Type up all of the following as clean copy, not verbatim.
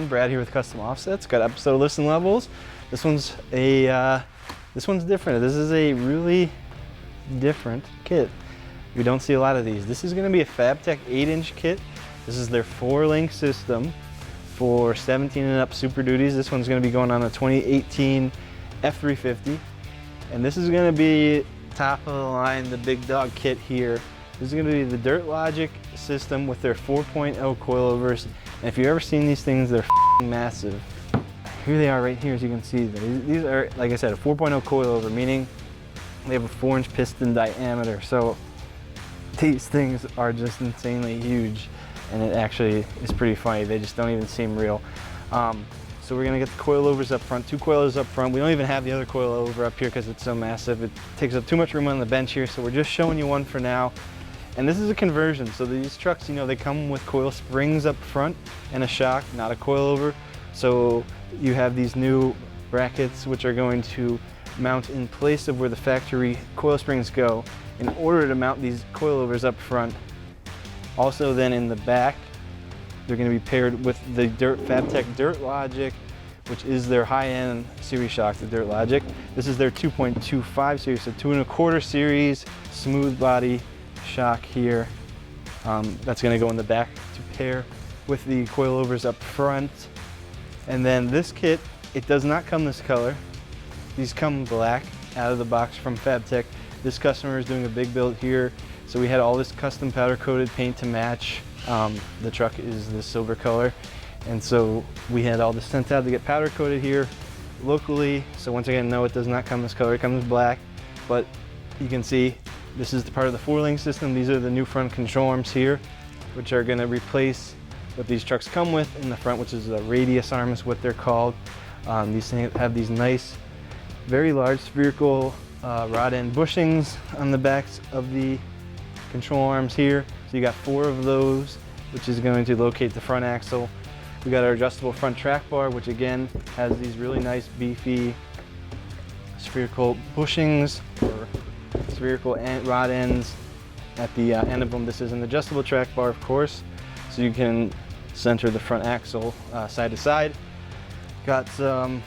everyone, Brad here with Custom Offsets. Got episode listen levels. This one's different. This is a really different kit. We don't see a lot of these. This is going to be a Fabtech 8-inch kit. This is their 4-link system for 17 and up Super Duties. This one's going to be going on a 2018 F350, and this is going to be top of the line, the big dog kit here. This is going to be the Dirt Logic system with their 4.0 coilovers. And if you've ever seen these things, they're massive. Here they are right here, as you can see. These are, like I said, a 4.0 coilover, meaning they have a 4-inch piston diameter. So these things are just insanely huge, and it actually is pretty funny. They just don't even seem real. So we're gonna get the coilovers up front, 2 coilovers up front. We don't even have the other coilover up here because it's so massive. It takes up too much room on the bench here, so we're just showing you one for now. And this is a conversion, so these trucks, you know, they come with coil springs up front and a shock, not a coilover. So you have these new brackets which are going to mount in place of where the factory coil springs go in order to mount these coilovers up front. Also then in the back, they're going to be paired with the Fabtech Dirt Logic, which is their high-end series shock, the Dirt Logic. This is their 2.25 series, so 2 1/4 series, smooth body shock here. That's going to go in the back to pair with the coilovers up front. And then this kit, it does not come this color. These come black out of the box from Fabtech. This customer is doing a big build here, so we had all this custom powder coated paint to match. The truck is the silver color, and so we had all this sent out to get powder coated here locally. So once again, no, it does not come this color, it comes black, but you can see this is the part of the 4-link system. These are the new front control arms here, which are going to replace what these trucks come with in the front, which is a radius arm is what they're called. These things have these nice, very large spherical rod end bushings on the backs of the control arms here. So you got 4 of those, which is going to locate the front axle. We got our adjustable front track bar, which again has these really nice beefy spherical bushings or spherical rod ends at the end of them. This is an adjustable track bar, of course, so you can center the front axle side to side. Got some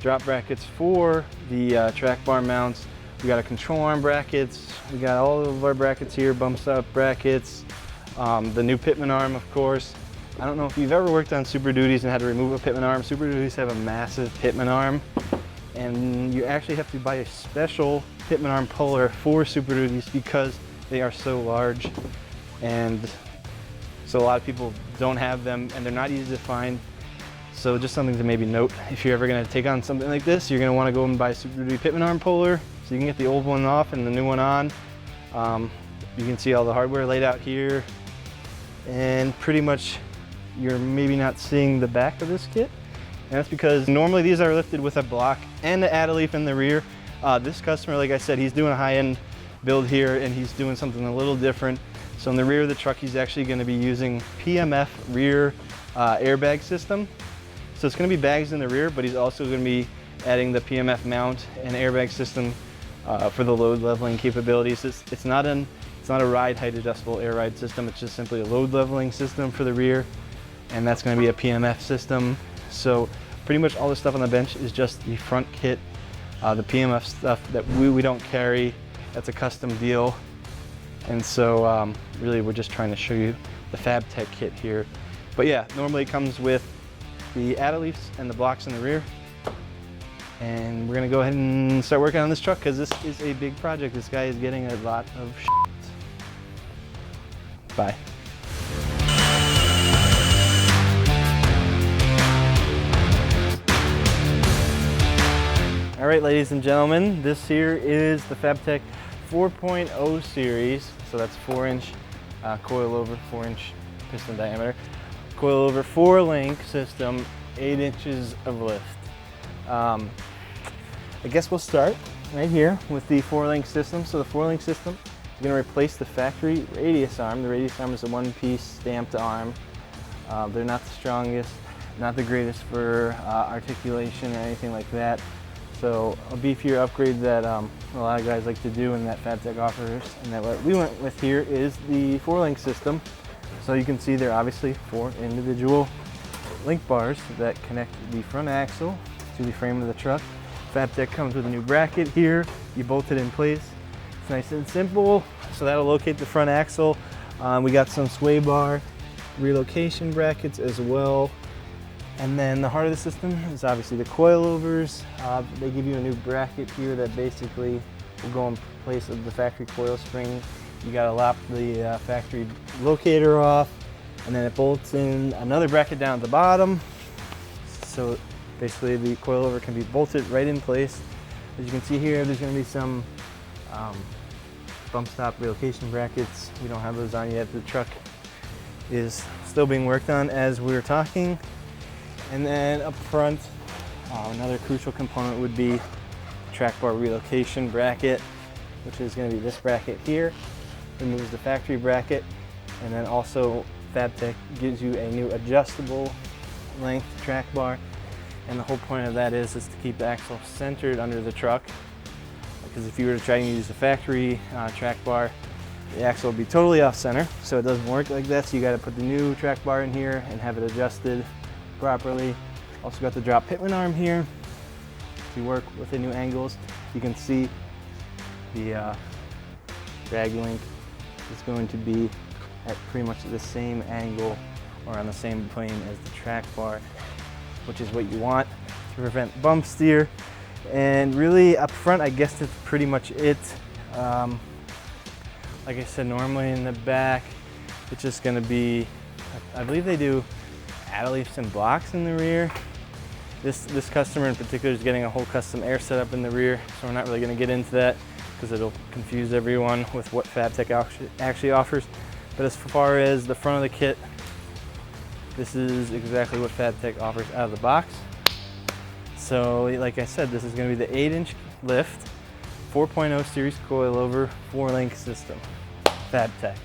drop brackets for the track bar mounts. We got a control arm brackets. We got all of our brackets here, bump stop brackets. The new Pitman Arm, of course. I don't know if you've ever worked on Super Duties and had to remove a Pitman Arm. Super Duties have a massive Pitman Arm, and you actually have to buy a special Pitman Arm puller for Super Duties because they are so large, and so a lot of people don't have them, and they're not easy to find. So just something to maybe note, if you're ever going to take on something like this, you're going to want to go and buy a Super Duty Pitman Arm puller so you can get the old one off and the new one on. You can see all the hardware laid out here, and pretty much you're maybe not seeing the back of this kit, and that's because normally these are lifted with a block and an add-a-leaf in the rear. This customer, like I said, he's doing a high-end build here, and he's doing something a little different. So in the rear of the truck, he's actually going to be using PMF rear airbag system. So it's going to be bags in the rear, but he's also going to be adding the PMF mount and airbag system for the load leveling capabilities. It's not a ride height adjustable air ride system. It's just simply a load leveling system for the rear, and that's going to be a PMF system. So pretty much all the stuff on the bench is just the front kit. The PMF stuff that we don't carry, that's a custom deal. And so really we're just trying to show you the Fabtech kit here. But yeah, normally it comes with the add-a-leafs and the blocks in the rear. And we're gonna go ahead and start working on this truck because this is a big project. This guy is getting a lot of shit. Bye. All right, ladies and gentlemen, this here is the Fabtech 4.0 series. So that's 4-inch coilover, 4-inch piston diameter. Coilover 4-link system, 8 inches of lift. I guess we'll start right here with the 4-link system. So the 4-link system is going to replace the factory radius arm. The radius arm is a 1-piece stamped arm. They're not the strongest, not the greatest for articulation or anything like that. So a beefier upgrade that a lot of guys like to do and that Fabtech offers, and that what we went with here is the 4-link system. So you can see they're obviously 4 individual link bars that connect the front axle to the frame of the truck. Fabtech comes with a new bracket here. You bolt it in place. It's nice and simple. So that'll locate the front axle. We got some sway bar relocation brackets as well. And then the heart of the system is obviously the coilovers. They give you a new bracket here that basically will go in place of the factory coil spring. You gotta lop the factory locator off, and then it bolts in another bracket down at the bottom. So basically the coilover can be bolted right in place. As you can see here, there's gonna be some bump stop relocation brackets. We don't have those on yet. The truck is still being worked on as we're talking. And then up front, another crucial component would be the track bar relocation bracket, which is going to be this bracket here. Removes the factory bracket, and then also Fabtech gives you a new adjustable length track bar. And the whole point of that is to keep the axle centered under the truck. Because if you were to try and use the factory track bar, the axle would be totally off center, so it doesn't work like that. So you got to put the new track bar in here and have it adjusted properly. Also got the drop Pitman arm here to work with the new angles. You can see the drag link is going to be at pretty much the same angle or on the same plane as the track bar, which is what you want to prevent bump steer. And really up front, I guess that's pretty much it. Like I said, normally in the back, it's just gonna be, I believe they do add leafs and blocks in the rear. This customer in particular is getting a whole custom air setup in the rear, so we're not really going to get into that because it'll confuse everyone with what Fabtech actually offers. But as far as the front of the kit, this is exactly what Fabtech offers out of the box. So like I said, this is going to be the 8-inch lift, 4.0 series coilover, 4-link system, Fabtech.